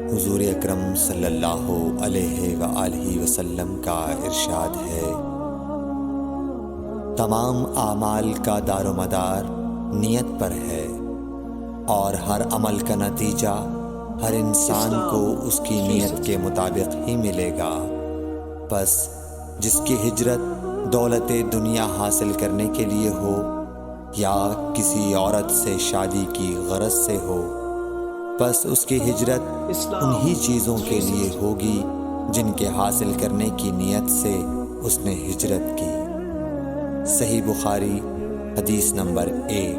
حضور اکرم صلی اللہ علیہ وآلہ وسلم کا ارشاد ہے، تمام اعمال کا دار و مدار نیت پر ہے، اور ہر عمل کا نتیجہ ہر انسان کو اس کی نیت کے مطابق ہی ملے گا۔ پس جس کی ہجرت دولت دنیا حاصل کرنے کے لیے ہو یا کسی عورت سے شادی کی غرض سے ہو، پس اس کی ہجرت انہی چیزوں کے لیے ہوگی جن کے حاصل کرنے کی نیت سے اس نے ہجرت کی۔ صحیح بخاری حدیث نمبر 1۔